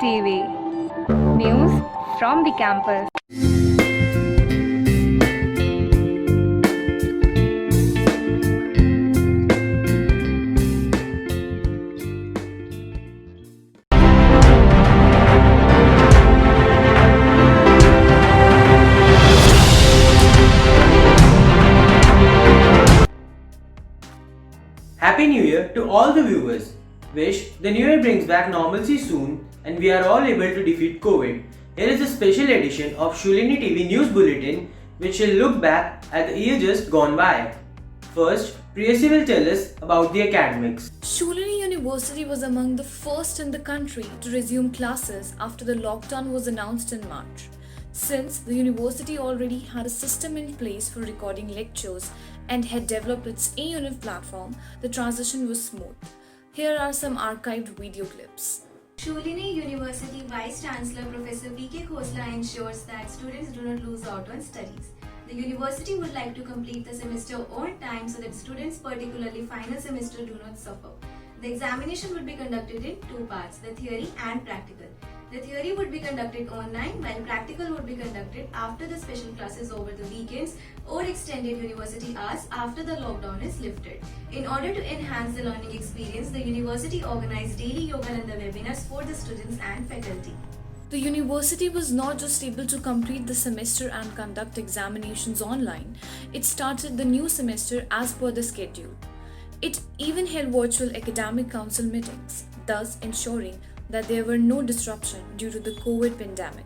TV. News from the campus. Happy New Year to all the viewers. Wish the New Year brings back normalcy soon and we are all able to defeat COVID. Here is a special edition of Shoolini TV News Bulletin which will look back at the year just gone by. First, Priyasi will tell us about the academics. Shoolini University was among the first in the country to resume classes after the lockdown was announced in March. Since the university already had a system in place for recording lectures and had developed its e-unit platform, the transition was smooth. Here are some archived video clips. Shoolini University Vice Chancellor Professor P.K. Khosla ensures that students do not lose out on studies. The university would like to complete the semester on time so that students, particularly final semester, do not suffer. The examination would be conducted in two parts, the theory and practical. The theory would be conducted online while practical would be conducted after the special classes over the weekends or extended university hours after the lockdown is lifted. In order to enhance the learning experience, the university organized daily Yogananda webinars for the students and faculty. The university was not just able to complete the semester and conduct examinations online, it started the new semester as per the schedule. It even held virtual academic council meetings, thus ensuring that there were no disruption due to the COVID pandemic.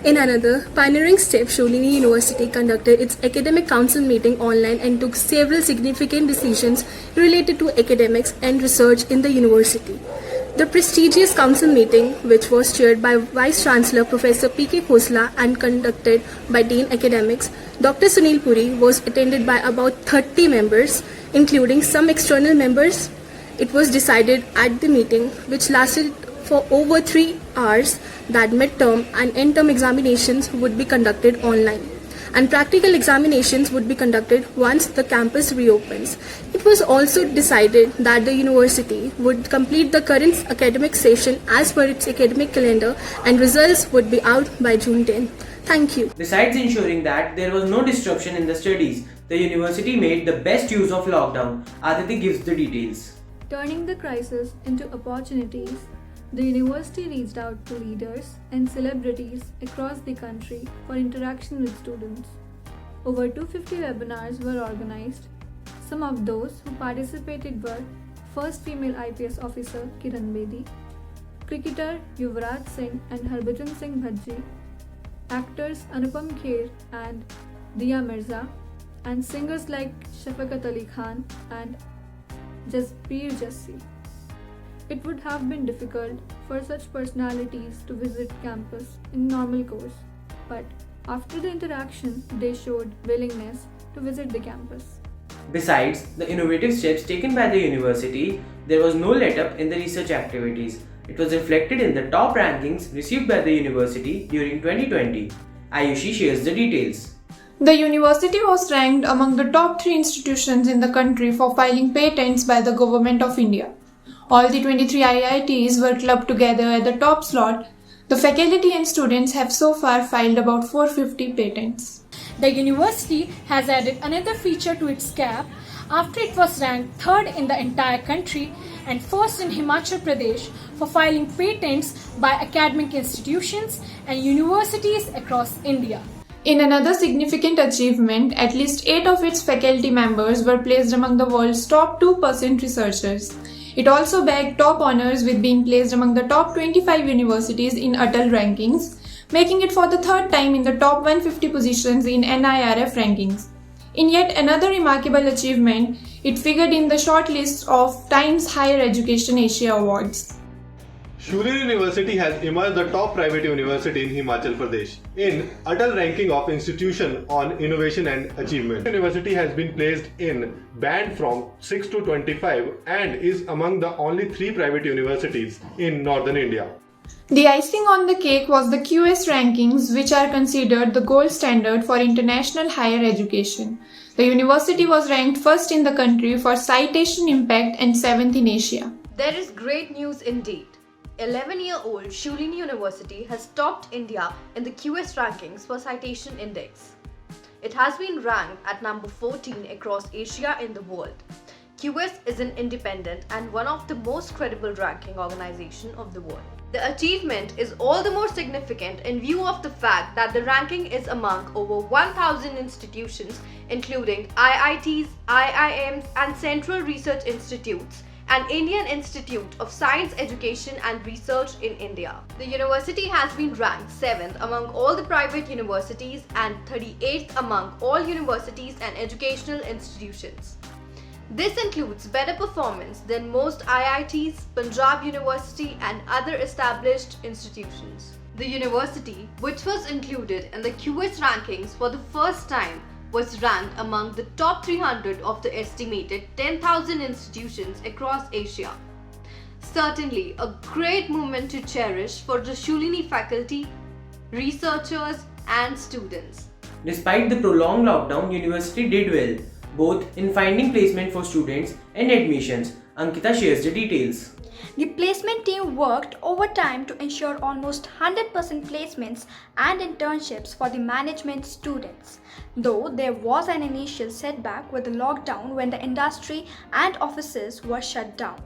In another pioneering step, Shoolini University conducted its academic council meeting online and took several significant decisions related to academics and research in the university. The prestigious council meeting, which was chaired by Vice Chancellor Professor P.K. Khosla and conducted by Dean Academics, Dr. Sunil Puri, was attended by about 30 members, including some external members. It was decided at the meeting, which lasted for over 3 hours, that midterm and end-term examinations would be conducted online, and practical examinations would be conducted once the campus reopens. It was also decided that the university would complete the current academic session as per its academic calendar and results would be out by June 10. Thank you. Besides ensuring that there was no disruption in the studies, the university made the best use of lockdown. Aditi gives the details. Turning the crisis into opportunities, the university reached out to leaders and celebrities across the country for interaction with students. Over 250 webinars were organized. Some of those who participated were first female IPS officer Kiran Bedi, cricketer Yuvraj Singh and Harbhajan Singh Bhajji, actors Anupam Kher and Diya Mirza, and singers like Shafaqat Ali Khan and Jasbir Jassi. It would have been difficult for such personalities to visit campus in normal course, but after the interaction, they showed willingness to visit the campus. Besides the innovative steps taken by the university, there was no let-up in the research activities. It was reflected in the top rankings received by the university during 2020. Ayushi shares the details. The university was ranked among the top 3 institutions in the country for filing patents by the Government of India. All the 23 IITs were clubbed together at the top slot. The faculty and students have so far filed about 450 patents. The university has added another feature to its cap after it was ranked 3rd in the entire country and 1st in Himachal Pradesh for filing patents by academic institutions and universities across India. In another significant achievement, at least 8 of its faculty members were placed among the world's top 2% researchers. It also bagged top honors with being placed among the top 25 universities in Atal rankings, making it for the 3rd time in the top 150 positions in NIRF rankings. In yet another remarkable achievement, it figured in the shortlist of Times Higher Education Asia Awards. Shoolini University has emerged the top private university in Himachal Pradesh in Atal ranking of institution on innovation and achievement. The university has been placed in band from 6 to 25 and is among the only 3 private universities in northern India. The icing on the cake was the QS rankings, which are considered the gold standard for international higher education. The university was ranked 1st in the country for citation impact and 7th in Asia. There is great news indeed. 11-year-old Shoolini University has topped India in the QS rankings for citation index. It has been ranked at number 14 across Asia in the world. QS is an independent and one of the most credible ranking organization of the world. The achievement is all the more significant in view of the fact that the ranking is among over 1,000 institutions including IITs, IIMs and Central Research Institutes and Indian Institute of Science Education and Research in India. The university has been ranked 7th among all the private universities and 38th among all universities and educational institutions. This includes better performance than most IITs, Punjab University and other established institutions. The university, which was included in the QS rankings for the first time, was ranked among the top 300 of the estimated 10,000 institutions across Asia. Certainly a great moment to cherish for the Shoolini faculty, researchers and students. Despite the prolonged lockdown, university did well, both in finding placement for students and admissions. Ankita shares the details. The placement team worked overtime to ensure almost 100% placements and internships for the management students. Though there was an initial setback with the lockdown when the industry and offices were shut down,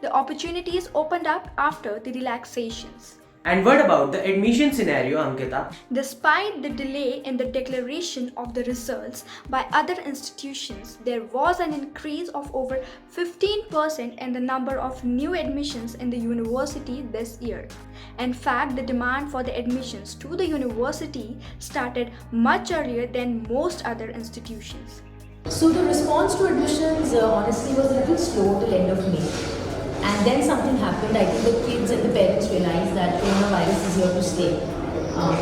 the opportunities opened up after the relaxations. And what about the admission scenario, Ankita? Despite the delay in the declaration of the results by other institutions, there was an increase of over 15% in the number of new admissions in the university this year. In fact, the demand for the admissions to the university started much earlier than most other institutions. So the response to admissions honestly was a little slow till end of May. And then something happened. I think the kids and the parents realized that coronavirus is here to stay.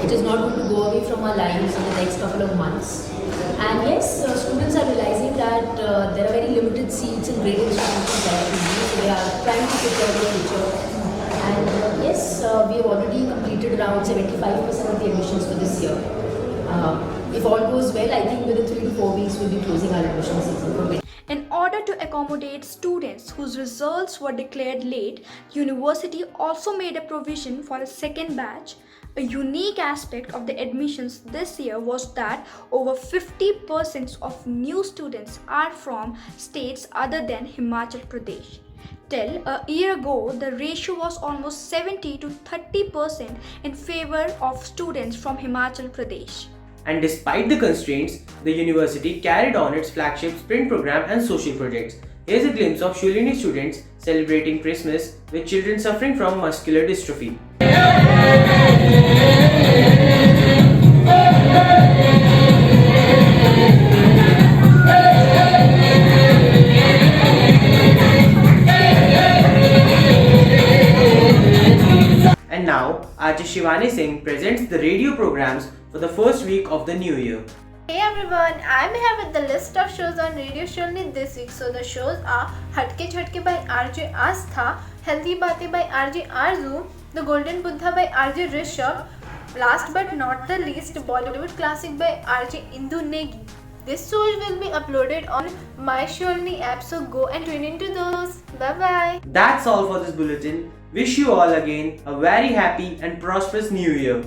It is not going to go away from our lives in the next couple of months. And yes, students are realizing that there are very limited seats in great institutions like these. So they are trying to prepare the future. And yes, we have already completed around 75% of the admissions for this year. If all goes well, I think within 3 to 4 weeks we'll be closing our admission season for winter. In order to accommodate students whose results were declared late, university also made a provision for a second batch. A unique aspect of the admissions this year was that over 50% of new students are from states other than Himachal Pradesh. Till a year ago, the ratio was almost 70 to 30% in favor of students from Himachal Pradesh. And despite the constraints, the university carried on its flagship sprint program and social projects. Here's a glimpse of Shoolini students celebrating Christmas with children suffering from muscular dystrophy. And now, Artist Shivani Singh presents the radio programs for the first week of the new year. Hey everyone, I'm here with the list of shows on Radio Shoolini this week. So the shows are Hatke Chhatke by RJ Astha, Healthy Baatein by RJ Arzu, The Golden Buddha by RJ Rishabh, last but not the least, Bollywood Classic by RJ Indu Negi. This shows will be uploaded on My Shoolini app, so go and tune into those. Bye bye. That's all for this bulletin. Wish you all again a very happy and prosperous new year.